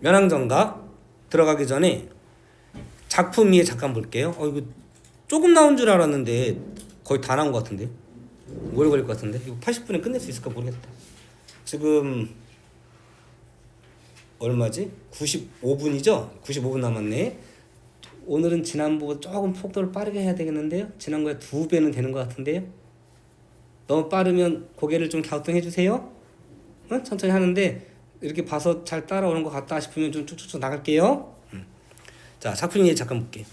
면왕정가 들어가기 전에 작품 위에 잠깐 볼게요. 이거 조금 나온 줄 알았는데 거의 다 나온 것 같은데. 오래 걸릴 것 같은데. 이거 80분에 끝낼 수 있을까 모르겠다. 지금 얼마지? 95분이죠? 95분 남았네. 오늘은 지난번보다 조금 속도를 빠르게 해야 되겠는데요. 지난거에 2배는 되는 것 같은데요. 너무 빠르면 고개를 좀 갸우뚱해 주세요. 천천히 하는데 이렇게 봐서 잘 따라오는 것 같다 싶으면 좀 쭉쭉쭉 나갈게요. 자, 작품 얘기 잠깐 볼게요.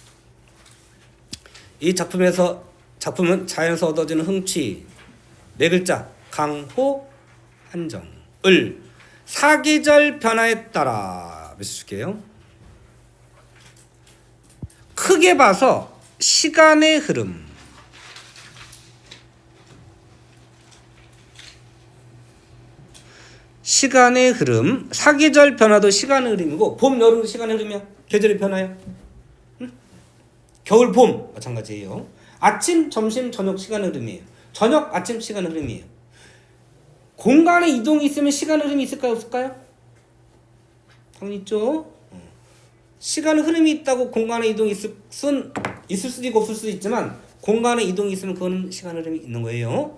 이 작품은 자연에서 얻어지는 흥취, 네 글자 강호 한정을 사계절 변화에 따라 몇 수 줄게요. 크게 봐서 시간의 흐름, 시간의 흐름, 사계절 변화도 시간의 흐름이고 봄, 여름 시간의 흐름이야. 계절의 변화야. 겨울, 봄 마찬가지예요. 아침, 점심, 저녁 시간의 흐름이에요. 저녁, 아침 시간의 흐름이에요. 공간의 이동이 있으면 시간의 흐름이 있을까요? 없을까요? 당연히 있죠. 시간의 흐름이 있다고 공간의 이동이 있을 수도 있고 없을 수도 있지만 공간의 이동이 있으면 그거는 시간의 흐름이 있는 거예요.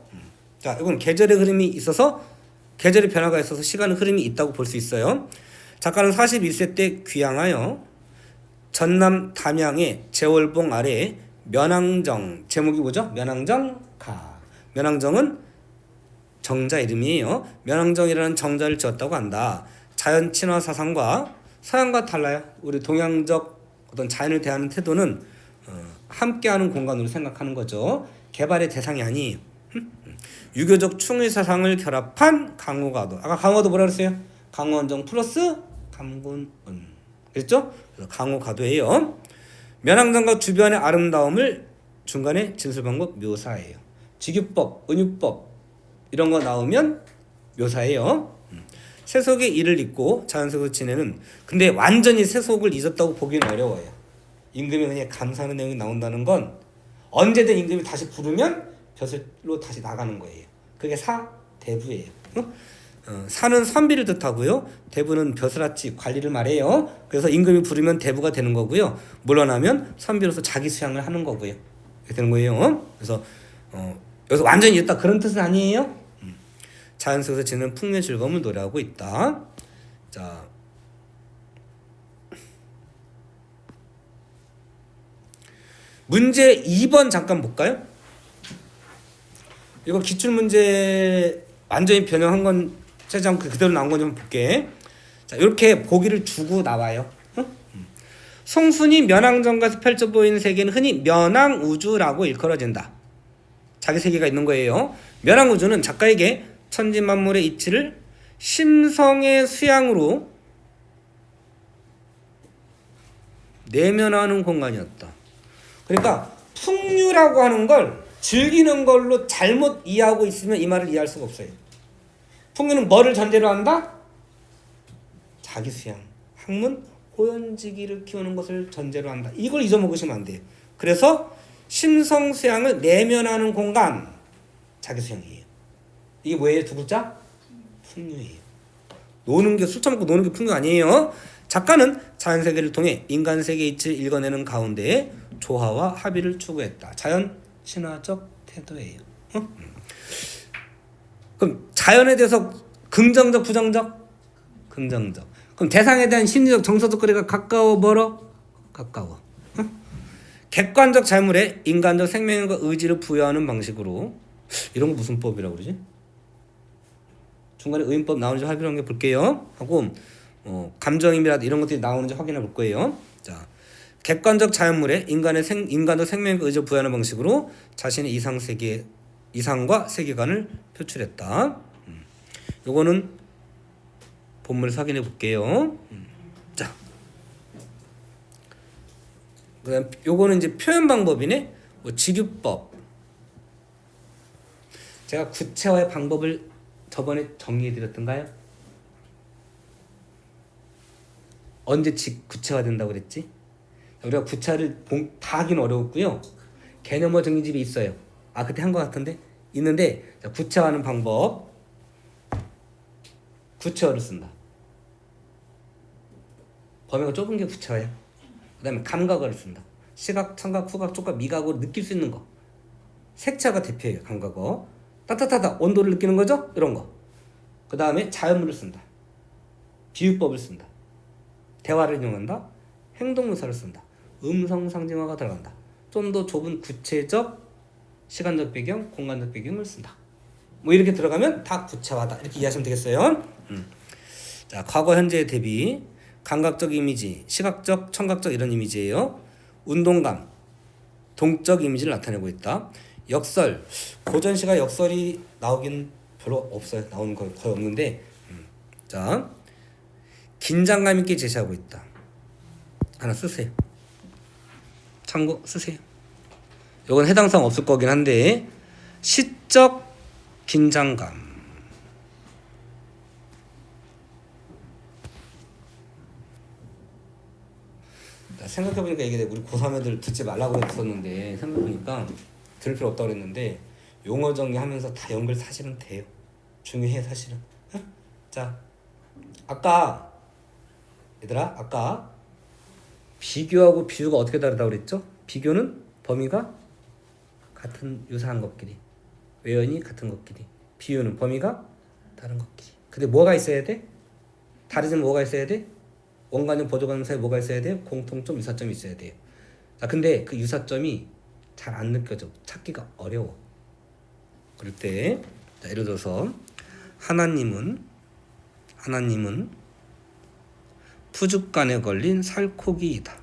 자, 이건 계절의 흐름이 있어서 계절의 변화가 있어서 시간의 흐름이 있다고 볼 수 있어요. 작가는 41세 때 귀향하여 전남 담양의 제월봉 아래 면왕정, 제목이 뭐죠? 면왕정가. 면왕정은 정자 이름이에요. 면왕정이라는 정자를 지었다고 한다. 자연 친화 사상과 서양과 달라요. 우리 동양적 어떤 자연을 대하는 태도는 함께하는 공간으로 생각하는 거죠. 개발의 대상이 아니에요. 유교적 충의 사상을 결합한 강호가도. 아까 강호가도 뭐라 그랬어요? 강호원정 플러스 감군은. 그랬죠? 그래서 강호가도예요. 면왕정가 주변의 아름다움을 중간에 진술방법 묘사해요. 직유법, 은유법 이런 거 나오면 묘사해요. 세속의 일을 잊고 자연속에서 지내는, 근데 완전히 세속을 잊었다고 보기는 어려워요. 임금이 그냥 감사하는 내용이 나온다는 건 언제든 임금이 다시 부르면 벼슬로 다시 나가는 거예요. 그게 사대부예요. 사는 선비를 뜻하고요. 대부는 벼슬아치 관리를 말해요. 그래서 임금이 부르면 대부가 되는 거고요. 물러나면 선비로서 자기 수양을 하는 거고요. 그렇게 되는 거예요. 그래서 여기서 완전히 잊었다 그런 뜻은 아니에요. 자연 속에서 지내는 풍요의 즐거움을 노래하고 있다. 자, 문제 2번 잠깐 볼까요? 이거 기출문제 완전히 변형한 건 채지 않고 그대로 나온 건 좀 볼게. 자, 이렇게 보기를 주고 나와요. 송순이 면왕정가에서 펼쳐 보이는 세계는 흔히 면왕우주라고 일컬어진다. 자기 세계가 있는 거예요. 면왕우주는 작가에게 천지만물의 이치를 심성의 수양으로 내면화하는 공간이었다. 그러니까 풍류라고 하는 걸 즐기는 걸로 잘못 이해하고 있으면 이 말을 이해할 수가 없어요. 풍류는 뭐를 전제로 한다? 자기 수양, 학문, 호연지기를 키우는 것을 전제로 한다. 이걸 잊어먹으시면 안 돼요. 그래서 심성 수양을 내면하는 공간, 자기 수양이에요. 이게 뭐예요? 두 글자? 풍류예요. 노는 게, 술 처먹고 노는 게 풍류 아니에요. 작가는 자연세계를 통해 인간세계의 이치를 읽어내는 가운데 조화와 합의를 추구했다. 자연 친화적 태도예요. 그럼 자연에 대해서 긍정적, 부정적? 긍정적. 그럼 대상에 대한 심리적, 정서적 거리가 가까워, 멀어? 가까워. 객관적 자연물에 인간적 생명과 의지를 부여하는 방식으로. 이런 거 무슨 법이라고 그러지? 중간에 의인법 나오는지 확인해 볼게요. 하고 감정임이라든지 이런 것들이 나오는지 확인해 볼 거예요. 자, 객관적 자연물에 인간적 생명과 의지를 부여하는 방식으로 자신의 이상과 세계관을 표출했다. 요거는 본문에서 확인해 볼게요. 자, 그다음 요거는 이제 표현 방법이네. 직유법. 제가 구체화의 방법을 저번에 정리해 드렸던가요? 언제 구체화 된다고 그랬지? 우리가 구체화를 다 하긴 어려웠고요. 개념화 정리집이 있어요. 아, 그때 한 것 같은데? 있는데, 자, 구체화하는 방법. 구체화를 쓴다. 범위가 좁은 게 구체화예요. 그 다음에 감각을 쓴다. 시각, 청각, 후각, 촉각, 미각으로 느낄 수 있는 거. 색채가 대표예요. 감각어. 따뜻하다. 온도를 느끼는 거죠? 이런 거. 그 다음에 자연물을 쓴다. 비유법을 쓴다. 대화를 이용한다. 행동문사를 쓴다. 음성 상징화가 들어간다. 좀 더 좁은 구체적 시간적 배경, 공간적 배경을 쓴다. 뭐 이렇게 들어가면 다 구체화다. 이렇게 이해하시면 되겠어요. 자, 과거 현재의 대비. 감각적 이미지, 시각적, 청각적 이런 이미지예요. 운동감, 동적 이미지를 나타내고 있다. 역설, 고전시가 역설이 나오긴 별로 없어요. 나오는 거 거의 없는데, 자, 긴장감 있게 제시하고 있다. 하나 쓰세요. 참고 쓰세요. 이건 해당사항 없을 거긴 한데, 시적 긴장감. 생각해보니까 이게 우리 고3 애들 듣지 말라고 했었는데 생각해보니까 들을 필요 없다고 그랬는데 용어 정리하면서 다 연결 사실은 돼요. 중요해 사실은. 자, 아까 얘들아 아까 비교하고 비유가 어떻게 다르다고 그랬죠? 비교는 범위가 같은 유사한 것끼리, 외연이 같은 것끼리, 비유는 범위가 다른 것끼리. 근데 뭐가 있어야 돼? 다르지만 뭐가 있어야 돼? 원관념 보조관념 사이에 뭐가 있어야 돼요? 공통점 유사점이 있어야 돼요. 자, 근데 그 유사점이 잘 안 느껴져. 찾기가 어려워. 그럴 때, 자, 예를 들어서 하나님은 푸죽간에 걸린 살코기이다.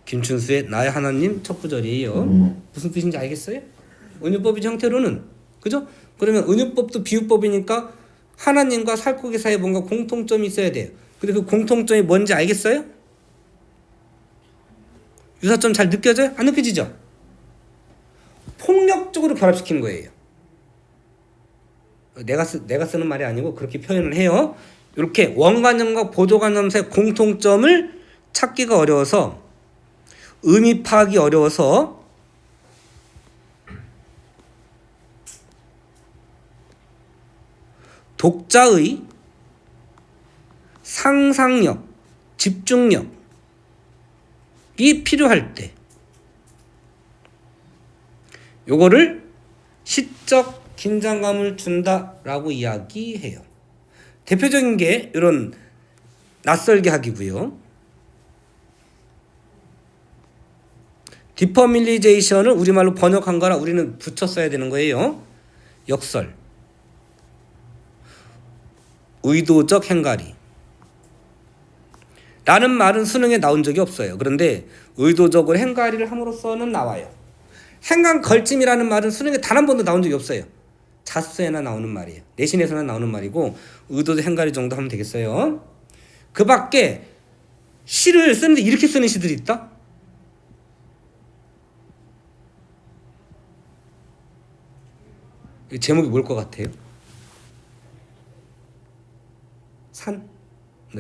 김춘수의 나의 하나님 첫 구절이에요. 무슨 뜻인지 알겠어요? 은유법의 형태로는, 그죠? 그러면 은유법도 비유법이니까 하나님과 살코기 사이에 뭔가 공통점이 있어야 돼요. 근데 그 공통점이 뭔지 알겠어요? 유사점 잘 느껴져요? 안 느껴지죠? 폭력적으로 결합시키는 거예요. 내가 쓰는 말이 아니고 그렇게 표현을 해요. 이렇게 원관념과 보조관념 사이의 공통점을 찾기가 어려워서, 의미 파악이 어려워서 독자의 상상력, 집중력이 필요할 때 요거를 시적 긴장감을 준다라고 이야기해요. 대표적인 게 이런 낯설게 하기고요. 디퍼밀리제이션을 우리말로 번역한 거라 우리는 붙여 써야 되는 거예요. 역설, 의도적 행가리 라는 말은 수능에 나온 적이 없어요. 그런데 의도적으로 행가리를 함으로써는 나와요. 행간 걸침이라는 말은 수능에 단 한 번도 나온 적이 없어요. 자습서에나 나오는 말이에요. 내신에서나 나오는 말이고, 의도적 행가리 정도 하면 되겠어요. 그 밖에 시를 쓰는데 이렇게 쓰는 시들이 있다? 제목이 뭘 것 같아요? 산?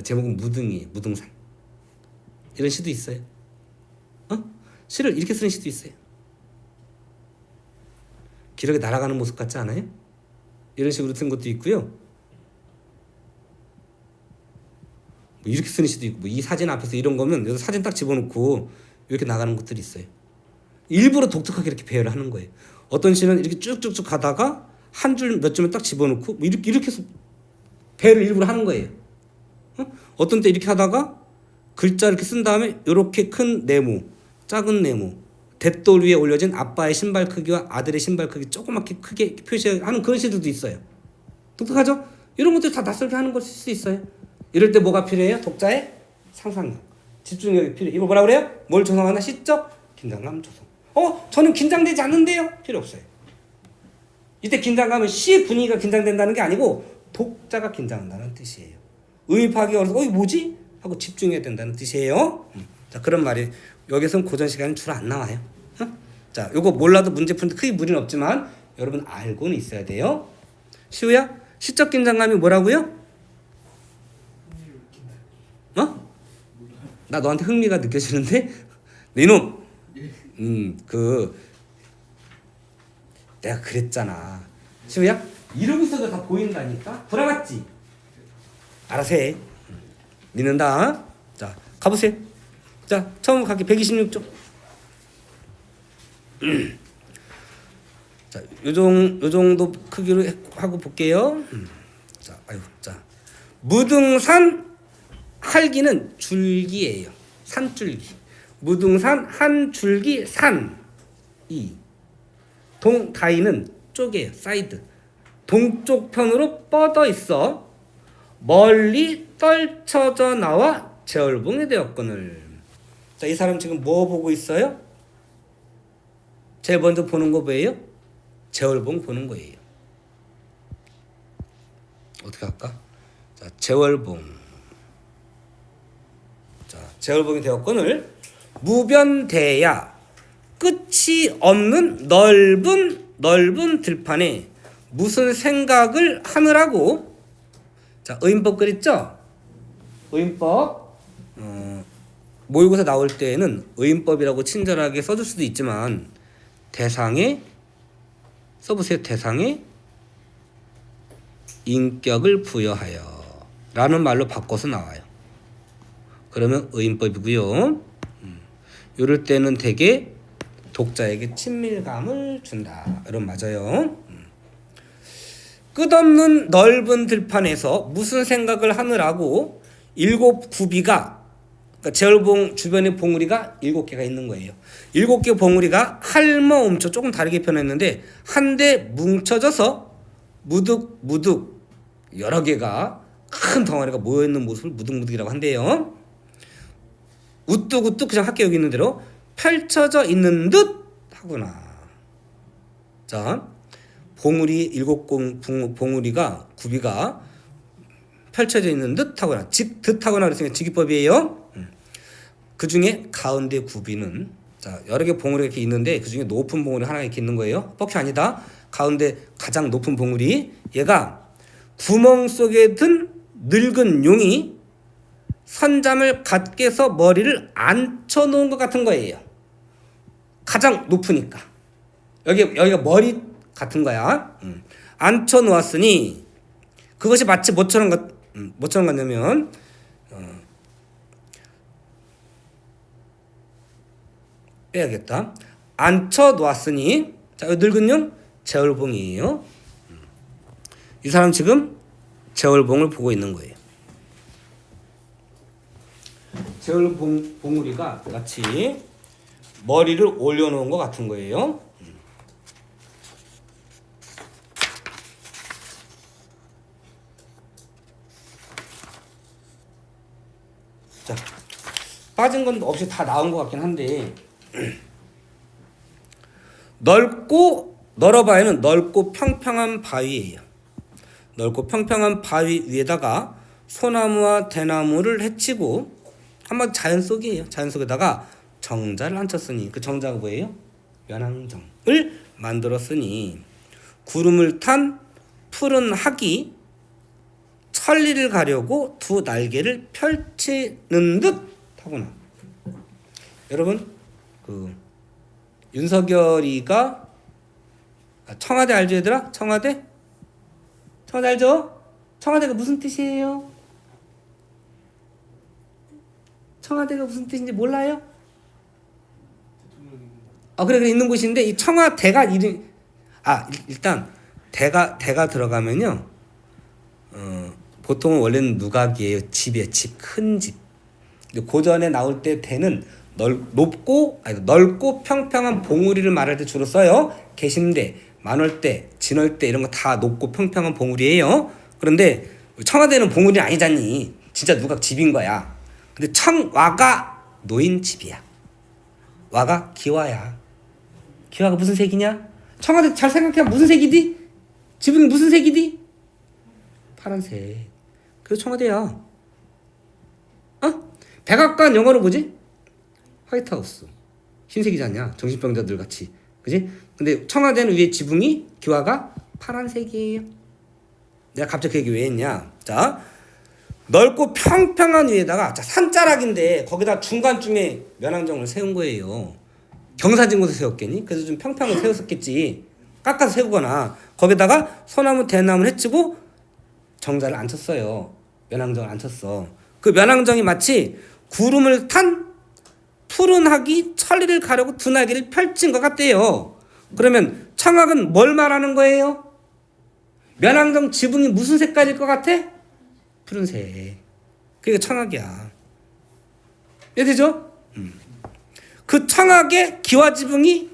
제목은 무등이에요. 무등산. 이런 시도 있어요. 시를 이렇게 쓰는 시도 있어요. 기록에 날아가는 모습 같지 않아요? 이런 식으로 쓴 것도 있고요. 뭐 이렇게 쓰는 시도 있고, 이 사진 앞에서 이런 거면 여기 사진 딱 집어넣고 이렇게 나가는 것들이 있어요. 일부러 독특하게 이렇게 배열을 하는 거예요. 어떤 시는 이렇게 쭉쭉쭉 가다가 한 줄 몇 줄만 딱 집어넣고 뭐 이렇게 해서 배열을 일부러 하는 거예요. 어떤 때 이렇게 하다가 글자 이렇게 쓴 다음에 이렇게 큰 네모, 작은 네모, 돛돌 위에 올려진 아빠의 신발 크기와 아들의 신발 크기 조그맣게 크게 표시하는 그런 시들도 있어요. 독특하죠? 이런 것들 다 낯설게 하는 것일 수 있어요. 이럴 때 뭐가 필요해요? 독자의 상상력, 집중력이 필요해요. 이거 뭐라 그래요? 뭘 조성하나? 시적 긴장감 조성. 저는 긴장되지 않는데요? 필요 없어요. 이때 긴장감은 시 분위기가 긴장된다는 게 아니고 독자가 긴장한다는 뜻이에요. 의미 파악이 어려서 이거 뭐지? 하고 집중해야 된다는 뜻이에요. 자, 그런 말이 여기서는 고전 시간은 주로 안 나와요. 자, 요거 몰라도 문제 푸는데 크게 무리는 없지만 여러분 알고는 있어야 돼요. 시우야, 시적 긴장감이 뭐라고요? 나 너한테 흥미가 느껴지는데? 이놈! 내가 그랬잖아. 시우야, 이러고 있어도 다 보인다니까? 불안하지? 알아서 해. 믿는다. 자, 가보세요. 자, 처음 갈게 126쪽. 자, 요 정도 크기로 하고 볼게요. 자, 자, 무등산 할기는 줄기예요. 산줄기. 무등산 한 줄기 산. 다이는 쪽이에요. 사이드. 동쪽 편으로 뻗어 있어 멀리 떨쳐져 나와 제월봉이 되었거늘. 자, 이 사람 지금 뭐 보고 있어요? 제일 먼저 보는 거 뭐예요? 제월봉 보는 거예요. 어떻게 할까? 자, 제월봉. 자, 제월봉이 되었거늘 무변대야 끝이 없는 넓은 들판에 무슨 생각을 하느라고. 자, 의인법 그랬죠? 의인법 모의고사 나올 때에는 의인법이라고 친절하게 써줄 수도 있지만 대상에 써보세요. 대상에 인격을 부여하여 라는 말로 바꿔서 나와요. 그러면 의인법이고요. 이럴 때는 되게 독자에게 친밀감을 준다. 이런 맞아요. 끝없는 넓은 들판에서 무슨 생각을 하느라고 7구비가, 그러니까 제월봉 주변에 봉우리가 7개가 있는 거예요. 7개 봉우리가 할머음초 조금 다르게 표현했는데 한데 뭉쳐져서 무득무득 여러 개가 큰 덩어리가 모여있는 모습을 무득무득이라고 한대요. 우뚝우뚝 그냥 학교 여기 있는 대로 펼쳐져 있는 듯 하구나. 자, 봉우리 7봉우리가 구비가 펼쳐져 있는 듯 하거나 듯 하거나 그랬으니까 직기법이에요. 그 중에 가운데 구비는, 자, 여러 개 봉우리가 이렇게 있는데 그 중에 높은 봉우리 하나 이렇게 있는 거예요. 뻑이 아니다. 가운데 가장 높은 봉우리, 얘가 구멍 속에 든 늙은 용이 선잠을 갖게서 머리를 앉혀 놓은 것 같은 거예요. 가장 높으니까 여기가 머리 같은 거야. 앉혀 놓았으니 그것이 마치 뭐처럼 같냐면 빼야겠다. 앉혀 놓았으니, 자, 늙은 용 제월봉이에요. 이 사람 지금 제월봉을 보고 있는 거예요. 제월봉우리가 같이 머리를 올려놓은 것 같은 거예요. 자, 빠진 건 없이 다 나온 것 같긴 한데 널어봐야는 넓고 평평한 바위예요. 넓고 평평한 바위 위에다가 소나무와 대나무를 해치고 한번 자연 속이에요. 자연 속에다가 정자를 앉혔으니 그 정자가 뭐예요? 면왕정을 만들었으니 구름을 탄 푸른 학이 천리를 가려고 두 날개를 펼치는 듯 하구나. 여러분, 그 윤석열이가 청와대 알죠, 얘들아? 청와대 알죠? 청와대가 무슨 뜻이에요? 청와대가 무슨 뜻인지 몰라요? 그래 있는 곳인데 이 청와대가 이름, 일단 대가 들어가면요, 보통은 원래는 누각이에요. 집이에요. 집, 큰 집. 근데 고전에 나올 때 대는 넓고 평평한 봉우리를 말할 때 주로 써요. 개심대, 만월대, 진월대 이런 거 다 높고 평평한 봉우리예요. 그런데 청와대는 봉우리 아니잖니. 진짜 누각 집인 거야. 근데 청와가 노인 집이야. 와가 기와야. 기와가 무슨 색이냐? 청와대 잘 생각해. 무슨 색이디? 집은 무슨 색이디? 파란색. 그래서 청와대야. 백악관 영어로 뭐지? 화이트하우스. 흰색이지 않냐? 정신병자들 같이. 그지? 근데 청와대는 위에 지붕이, 기와가 파란색이에요. 내가 갑자기 그 얘기 왜 했냐? 자, 넓고 평평한 위에다가, 자, 산자락인데 거기다 중간쯤에 면왕정을 세운 거예요. 경사진곳에 세웠겠니? 그래서 좀 평평하게 세웠었겠지. 깎아서 세우거나 거기다가 소나무 대나무를 해치고 정자를 앉혔어요. 면왕정을 앉혔어. 그 면왕정이 마치 구름을 탄 푸른 학이 천리를 가르고 두 날개를 펼친 것 같대요. 그러면 청학은 뭘 말하는 거예요? 면왕정 지붕이 무슨 색깔일 것 같아? 푸른색. 그게 청학이야. 이해되죠? 그 청학의 기와 지붕이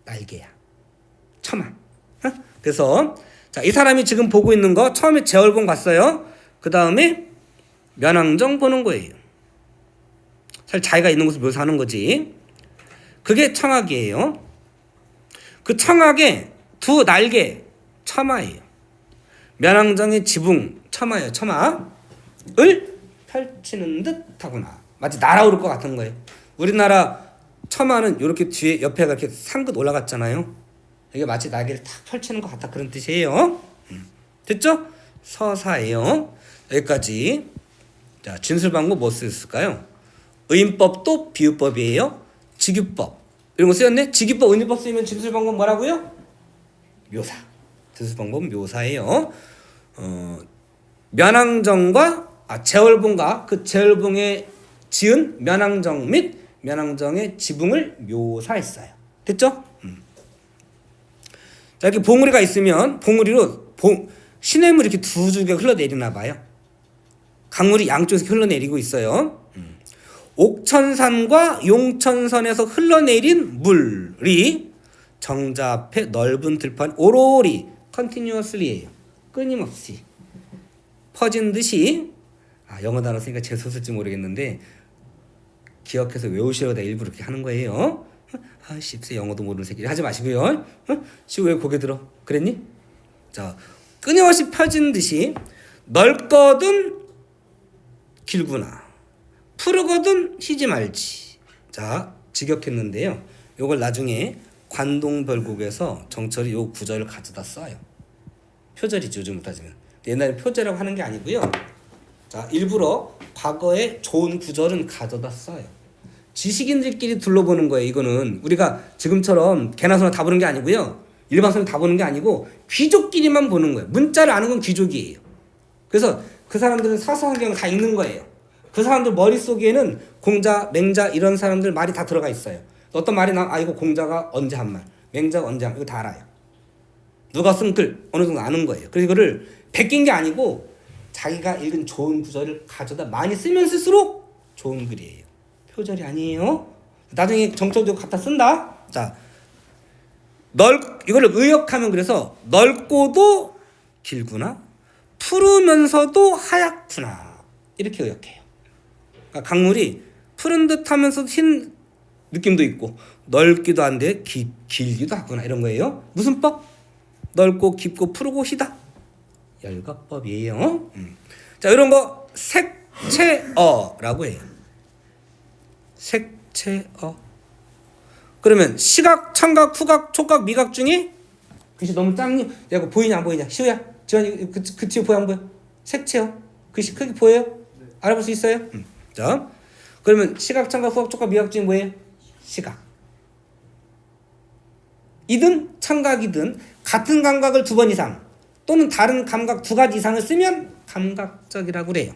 날개야. 첨학. 그래서 자, 이 사람이 지금 보고 있는 거 처음에 제월봉 봤어요. 그 다음에 면왕정 보는 거예요. 사실 자기가 있는 곳을 묘사하는 거지. 그게 청학이에요. 그 청학의 두 날개 처마예요. 면왕정의 지붕 처마예요. 처마을 펼치는 듯 하구나. 마치 날아오를 것 같은 거예요. 우리나라 처마는 이렇게 뒤에 옆에가 이렇게 상긋 올라갔잖아요. 이게 마치 날개를 탁 펼치는 것 같다 그런 뜻이에요. 됐죠? 서사예요. 여기까지. 자, 진술방법 뭐 쓰였을까요? 의인법도 비유법이에요. 직유법 이런 거 쓰였네. 직유법, 의인법 쓰이면 진술방법 뭐라고요? 묘사. 진술방법 묘사예요. 면왕정과 제월봉과 그 제월봉에 지은 면왕정 및 면왕정의 지붕을 묘사했어요. 됐죠? 자, 이렇게 봉우리가 있으면 봉우리로 시냇물이 이렇게 두 줄기가 흘러내리나 봐요. 강물이 양쪽에서 흘러내리고 있어요. 옥천산과 용천선에서 흘러내린 물이 정자 앞에 넓은 들판 오로리 continuously예요. 끊임없이 퍼진 듯이. 영어 단어 쓰니까 재수없을지 모르겠는데 기억해서 외우시려다 일부러 이렇게 하는 거예요. 십세 영어도 모르는 새끼 하지 마시고요. 지금 왜 고개 들어? 그랬니? 자, 끊임없이 펴진 듯이 넓거든 길구나 푸르거든 쉬지 말지. 자, 직역했는데요. 요걸 나중에 관동별곡에서 정철이 요 구절을 가져다 써요. 표절이죠, 요즘 따지면. 옛날에 표절이라고 하는 게 아니고요. 자, 일부러 과거에 좋은 구절은 가져다 써요. 지식인들끼리 둘러보는 거예요. 이거는 우리가 지금처럼 개나 소나 다 보는 게 아니고요. 일반 사람 다 보는 게 아니고 귀족끼리만 보는 거예요. 문자를 아는 건 귀족이에요. 그래서 그 사람들은 사서환경을 다 읽는 거예요. 그 사람들 머릿속에는 공자, 맹자 이런 사람들 말이 다 들어가 있어요. 어떤 말이 이거 공자가 언제 한 말, 맹자가 언제 한 말, 이거 다 알아요. 누가 쓴 글 어느 정도 아는 거예요. 그래서 이거를 베낀 게 아니고 자기가 읽은 좋은 구절을 가져다 많이 쓰면 쓸수록 좋은 글이에요. 표절이 아니에요. 나중에 정철도 갖다 쓴다. 자, 이거를 의역하면 그래서 넓고도 길구나 푸르면서도 하얗구나 이렇게 의역해요. 그러니까 강물이 푸른 듯하면서 흰 느낌도 있고 넓기도 한데 길기도 하구나 이런 거예요. 무슨 법? 넓고 깊고 푸르고 희다. 열거법이에요. 자, 이런 거 색채어라고 해요. 색채어. 그러면 시각, 청각, 후각, 촉각, 미각 중에 글씨 너무 작니? 야, 이거 보이냐 안 보이냐? 시우야, 지환이 그 뒤에 보여 안 보여? 색채어. 글씨 크게 보여요? 네. 알아볼 수 있어요? 자, 그러면 시각, 청각, 후각, 촉각, 미각 중에 뭐예요? 시각. 이든 청각이든 같은 감각을 2번 이상 또는 다른 감각 2가지 이상을 쓰면 감각적이라고 그래요.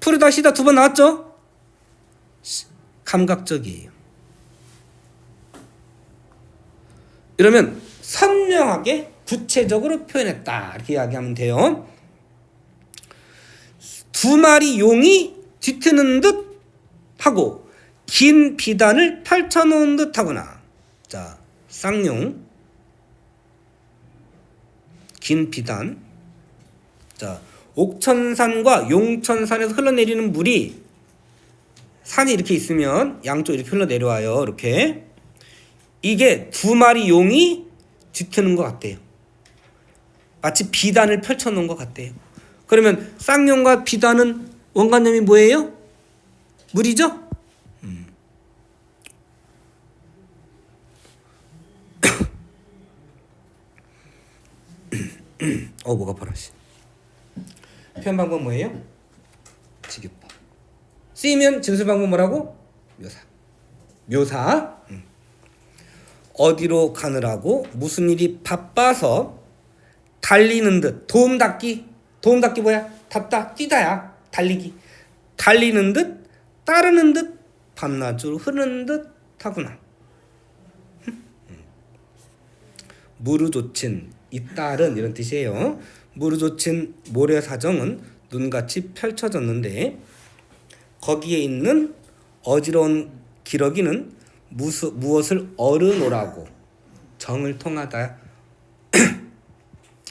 푸르다 시다 2번 나왔죠? 감각적이에요. 이러면 선명하게 구체적으로 표현했다 이렇게 이야기하면 돼요. 2마리 용이 뒤트는 듯 하고 긴 비단을 펼쳐놓은 듯 하거나. 자, 쌍용 긴 비단. 자, 옥천산과 용천산에서 흘러내리는 물이 산이 이렇게 있으면 양쪽 이렇게 흘러내려와요. 이렇게. 이게 2마리 용이 뒤트는 것 같대요. 마치 비단을 펼쳐놓은 것 같대요. 그러면 쌍용과 비단은 원관념이 뭐예요? 물이죠? 목 아파라. 표현 방법 뭐예요? 직유법. 쓰이면 진술 방법 뭐라고? 묘사. 묘사. 어디로 가느라고 무슨 일이 바빠서 달리는 듯. 도움닫기. 도움닫기 뭐야? 답다, 뛰다야. 달리기. 달리는 듯 따르는 듯 밤낮으로 흐르는 듯 하구나. 무르조친 잇따른 이런 뜻이에요. 무르조친 모래사정은 눈같이 펼쳐졌는데 거기에 있는 어지러운 기러기는 무엇을 어른오라고 정을 통하다.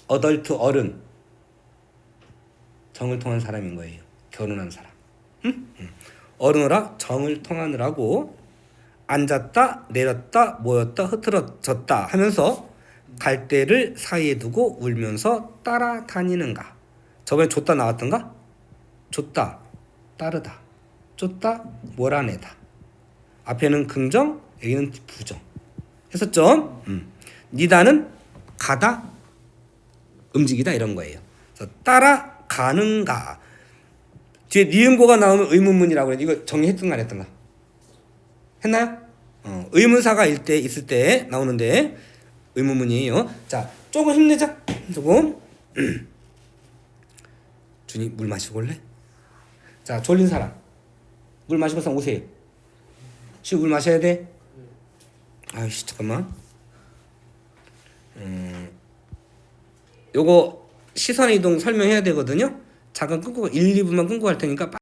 어덜트 어른 정을 통한 사람인 거예요. 결혼한 사람. 어른오라 정을 통하느라고 앉았다 내렸다 모였다 흐트러졌다 하면서 갈대를 사이에 두고 울면서 따라다니는가. 저번에 줬다 나왔던가? 줬다 따르다 쫓다 몰아내다. 앞에는 긍정 여기는 부정 했었죠. 니다는 가다 움직이다 이런 거예요. 그래서 따라가는가. 뒤에 니은고가 나오면 의문문이라고 그래. 이거 정리했던가 안 했던가? 했나요? 의문사가 있을 때 나오는데 의문문이에요. 자, 조금 힘내자. 조금. 준이 물 마시고 올래? 자, 졸린 사람. 물 마시고 서 오세요. 물 마셔야 돼? 아이씨, 잠깐만. 요거 시선 이동 설명해야 되거든요. 잠깐 끊고 1, 2분만 끊고 할 테니까